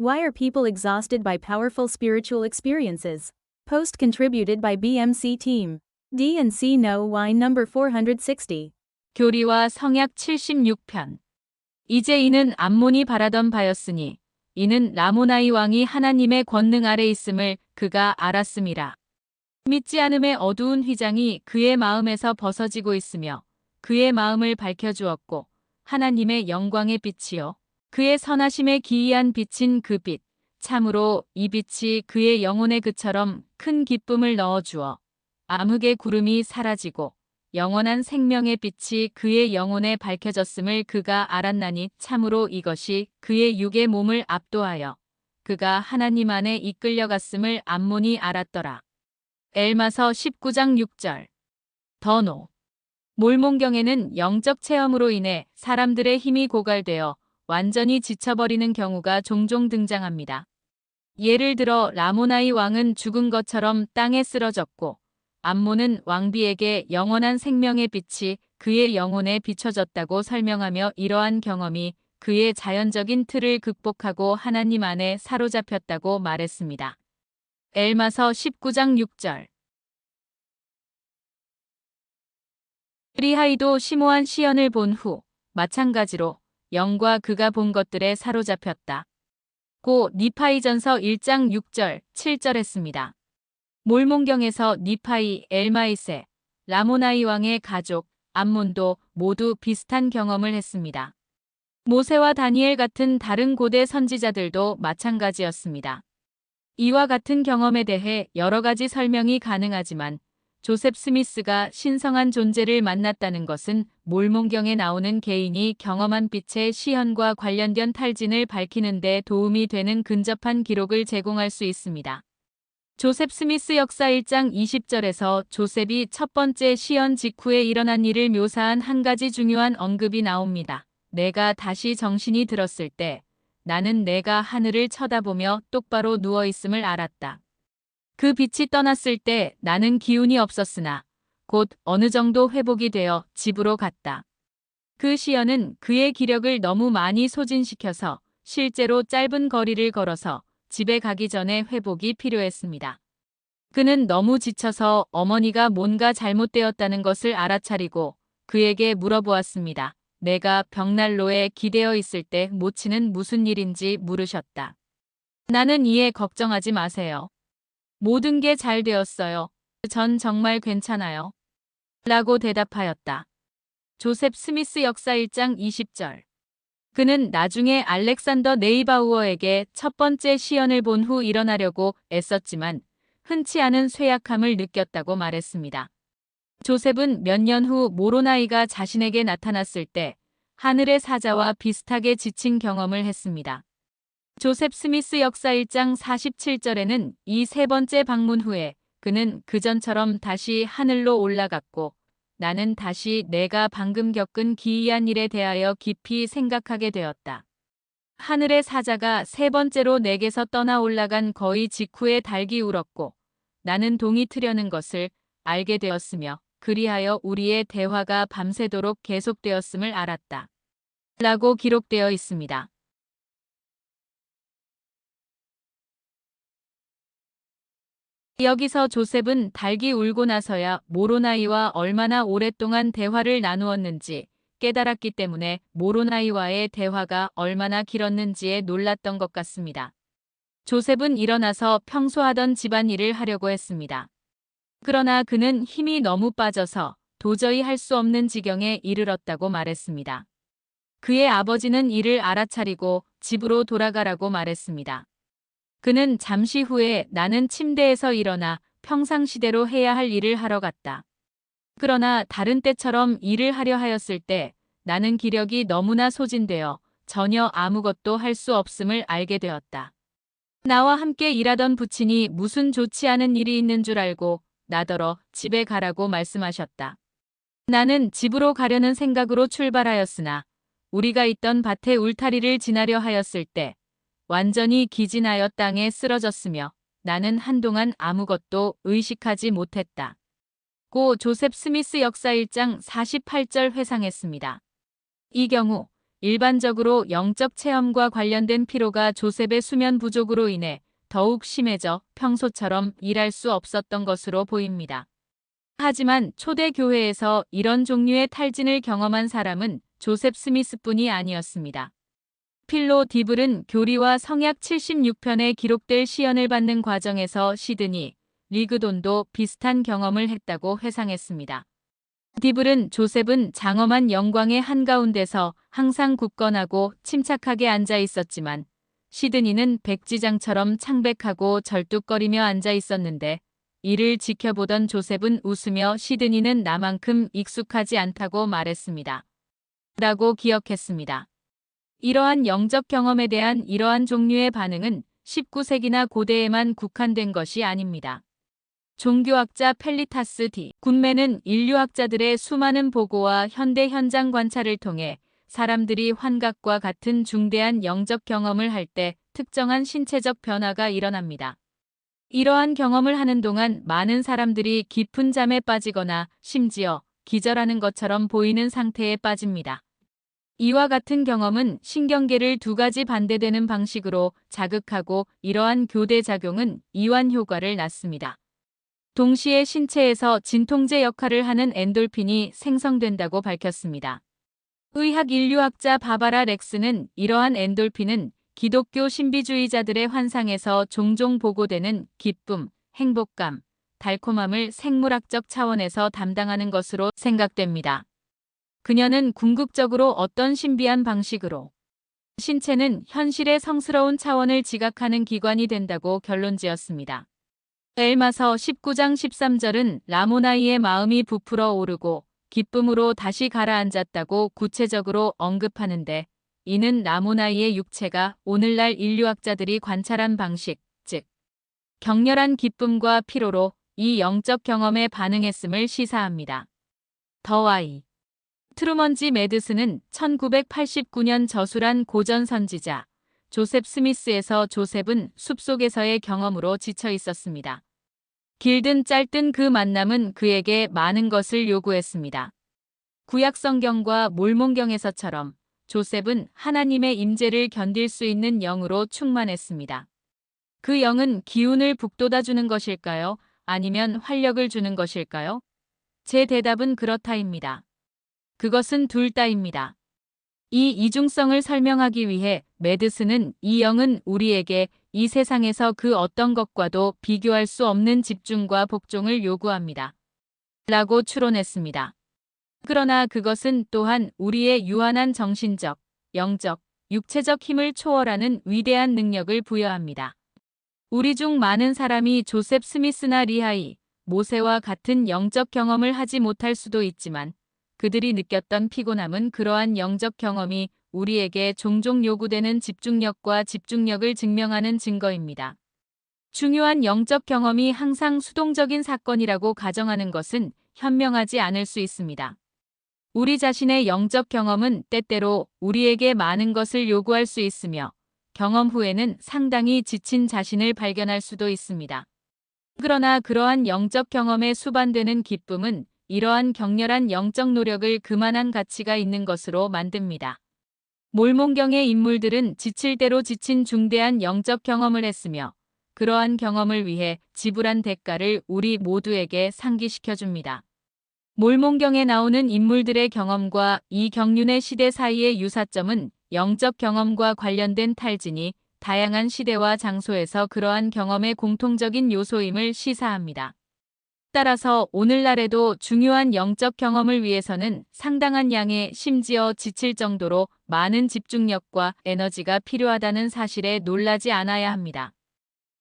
Why are people exhausted by powerful spiritual experiences? Post contributed by BMC Team. D&C Know Why number 460. 교리와 성약 76편. 이제 이는 암몬이 바라던 바였으니 이는 라모나이 왕이 하나님의 권능 아래 있음을 그가 알았음이라. 믿지 않음의 어두운 휘장이 그의 마음에서 벗어지고 있으며 그의 마음을 밝혀주었고 하나님의 영광의 빛이요 그의 선하심에 기이한 빛인 그 빛 참으로 이 빛이 그의 영혼에 그처럼 큰 기쁨을 넣어주어 암흑의 구름이 사라지고 영원한 생명의 빛이 그의 영혼에 밝혀졌음을 그가 알았나니 참으로 이것이 그의 육의 몸을 압도하여 그가 하나님 안에 이끌려갔음을 암몬이 알았더라. 엘마서 19장 6절. 더노. 몰몬경에는 영적 체험으로 인해 사람들의 힘이 고갈되어 완전히 지쳐버리는 경우가 종종 등장합니다. 예를 들어 라모나이 왕은 죽은 것처럼 땅에 쓰러졌고 암몬은 왕비에게 영원한 생명의 빛이 그의 영혼에 비춰졌다고 설명하며 이러한 경험이 그의 자연적인 틀을 극복하고 하나님 안에 사로잡혔다고 말했습니다. 엘마서 19장 6절. 리하이도 심오한 시연을 본 후 마찬가지로 영과 그가 본 것들에 사로잡혔다. 고 니파이전서 1장 6절, 7절 했습니다. 몰몬경에서 니파이, 엘마이세, 라모나이 왕의 가족, 암몬도 모두 비슷한 경험을 했습니다. 모세와 다니엘 같은 다른 고대 선지자들도 마찬가지였습니다. 이와 같은 경험에 대해 여러 가지 설명이 가능하지만 조셉 스미스가 신성한 존재를 만났다는 것은 몰몬경에 나오는 개인이 경험한 빛의 시현과 관련된 탈진을 밝히는 데 도움이 되는 근접한 기록을 제공할 수 있습니다. 조셉 스미스 역사 1장 20절에서 조셉이 첫 번째 시연 직후에 일어난 일을 묘사한 한 가지 중요한 언급이 나옵니다. 내가 다시 정신이 들었을 때 나는 내가 하늘을 쳐다보며 똑바로 누워 있음을 알았다. 그 빛이 떠났을 때 나는 기운이 없었으나 곧 어느 정도 회복이 되어 집으로 갔다. 그 시연은 그의 기력을 너무 많이 소진시켜서 실제로 짧은 거리를 걸어서 집에 가기 전에 회복이 필요했습니다. 그는 너무 지쳐서 어머니가 뭔가 잘못되었다는 것을 알아차리고 그에게 물어보았습니다. 내가 벽난로에 기대어 있을 때 모치는 무슨 일인지 물으셨다. 나는 이에 걱정하지 마세요. 모든 게 잘 되었어요. 전 정말 괜찮아요. 라고 대답하였다. 조셉 스미스 역사 1장 20절. 그는 나중에 알렉산더 네이바우어에게 첫 번째 시연을 본 후 일어나려고 애썼지만 흔치 않은 쇠약함을 느꼈다고 말했습니다. 조셉은 몇 년 후 모로나이가 자신에게 나타났을 때 하늘의 사자와 비슷하게 지친 경험을 했습니다. 조셉 스미스 역사 1장 47절에는 이 세 번째 방문 후에 그는 그전처럼 다시 하늘로 올라갔고 나는 다시 내가 방금 겪은 기이한 일에 대하여 깊이 생각하게 되었다. 하늘의 사자가 세 번째로 내게서 떠나 올라간 거의 직후에 닭이 울었고 나는 동이 트려는 것을 알게 되었으며 그리하여 우리의 대화가 밤새도록 계속되었음을 알았다. 라고 기록되어 있습니다. 여기서 조셉은 닭이 울고 나서야 모로나이와 얼마나 오랫동안 대화를 나누었는지 깨달았기 때문에 모로나이와의 대화가 얼마나 길었는지에 놀랐던 것 같습니다. 조셉은 일어나서 평소 하던 집안일을 하려고 했습니다. 그러나 그는 힘이 너무 빠져서 도저히 할 수 없는 지경에 이르렀다고 말했습니다. 그의 아버지는 이를 알아차리고 집으로 돌아가라고 말했습니다. 그는 잠시 후에 나는 침대에서 일어나 평상시대로 해야 할 일을 하러 갔다. 그러나 다른 때처럼 일을 하려 하였을 때 나는 기력이 너무나 소진되어 전혀 아무것도 할 수 없음을 알게 되었다. 나와 함께 일하던 부친이 무슨 좋지 않은 일이 있는 줄 알고 나더러 집에 가라고 말씀하셨다. 나는 집으로 가려는 생각으로 출발하였으나 우리가 있던 밭의 울타리를 지나려 하였을 때 완전히 기진하여 땅에 쓰러졌으며 나는 한동안 아무것도 의식하지 못했다. 고 조셉 스미스 역사 1장 48절 회상했습니다. 이 경우 일반적으로 영적 체험과 관련된 피로가 조셉의 수면 부족으로 인해 더욱 심해져 평소처럼 일할 수 없었던 것으로 보입니다. 하지만 초대 교회에서 이런 종류의 탈진을 경험한 사람은 조셉 스미스뿐이 아니었습니다. 필로 디블은 교리와 성약 76편에 기록될 시연을 받는 과정에서 시드니 리그돈도 비슷한 경험을 했다고 회상했습니다. 디블은 조셉은 장엄한 영광의 한가운데서 항상 굳건하고 침착하게 앉아 있었지만 시드니는 백지장처럼 창백하고 절뚝거리며 앉아 있었는데 이를 지켜보던 조셉은 웃으며 시드니는 나만큼 익숙하지 않다고 말했습니다. 라고 기억했습니다. 이러한 영적 경험에 대한 이러한 종류의 반응은 19세기나 고대에만 국한된 것이 아닙니다. 종교학자 펠리타스 디 굿맨은 인류학자들의 수많은 보고와 현대 현장 관찰을 통해 사람들이 환각과 같은 중대한 영적 경험을 할 때 특정한 신체적 변화가 일어납니다. 이러한 경험을 하는 동안 많은 사람들이 깊은 잠에 빠지거나 심지어 기절하는 것처럼 보이는 상태에 빠집니다. 이와 같은 경험은 신경계를 두 가지 반대되는 방식으로 자극하고 이러한 교대 작용은 이완 효과를 낳습니다. 동시에 신체에서 진통제 역할을 하는 엔돌핀이 생성된다고 밝혔습니다. 의학 인류학자 바바라 렉스는 이러한 엔돌핀은 기독교 신비주의자들의 환상에서 종종 보고되는 기쁨, 행복감, 달콤함을 생물학적 차원에서 담당하는 것으로 생각됩니다. 그녀는 궁극적으로 어떤 신비한 방식으로 신체는 현실의 성스러운 차원을 지각하는 기관이 된다고 결론지었습니다. 엘마서 19장 13절은 라모나이의 마음이 부풀어 오르고 기쁨으로 다시 가라앉았다고 구체적으로 언급하는데 이는 라모나이의 육체가 오늘날 인류학자들이 관찰한 방식, 즉 격렬한 기쁨과 피로로 이 영적 경험에 반응했음을 시사합니다. 더와이 트루먼지 매드슨은 1989년 저술한 고전 선지자 조셉 스미스에서 조셉은 숲속에서의 경험으로 지쳐 있었습니다. 길든 짧든 그 만남은 그에게 많은 것을 요구했습니다. 구약 성경과 몰몬경에서처럼 조셉은 하나님의 임재를 견딜 수 있는 영으로 충만했습니다. 그 영은 기운을 북돋아 주는 것일까요? 아니면 활력을 주는 것일까요? 제 대답은 그렇다입니다. 그것은 둘 다입니다. 이 이중성을 설명하기 위해 매드슨은 이 영은 우리에게 이 세상에서 그 어떤 것과도 비교할 수 없는 집중과 복종을 요구합니다. 라고 추론했습니다. 그러나 그것은 또한 우리의 유한한 정신적, 영적, 육체적 힘을 초월하는 위대한 능력을 부여합니다. 우리 중 많은 사람이 조셉 스미스나 리하이, 모세와 같은 영적 경험을 하지 못할 수도 있지만 그들이 느꼈던 피곤함은 그러한 영적 경험이 우리에게 종종 요구되는 집중력과 집중력을 증명하는 증거입니다. 중요한 영적 경험이 항상 수동적인 사건이라고 가정하는 것은 현명하지 않을 수 있습니다. 우리 자신의 영적 경험은 때때로 우리에게 많은 것을 요구할 수 있으며 경험 후에는 상당히 지친 자신을 발견할 수도 있습니다. 그러나 그러한 영적 경험에 수반되는 기쁨은 이러한 격렬한 영적 노력을 그만한 가치가 있는 것으로 만듭니다. 몰몬경의 인물들은 지칠 대로 지친 중대한 영적 경험을 했으며 그러한 경험을 위해 지불한 대가를 우리 모두에게 상기시켜 줍니다. 몰몬경에 나오는 인물들의 경험과 이 경륜의 시대 사이의 유사점은 영적 경험과 관련된 탈진이 다양한 시대와 장소에서 그러한 경험의 공통적인 요소임을 시사합니다. 따라서 오늘날에도 중요한 영적 경험을 위해서는 상당한 양의 심지어 지칠 정도로 많은 집중력과 에너지가 필요하다는 사실에 놀라지 않아야 합니다.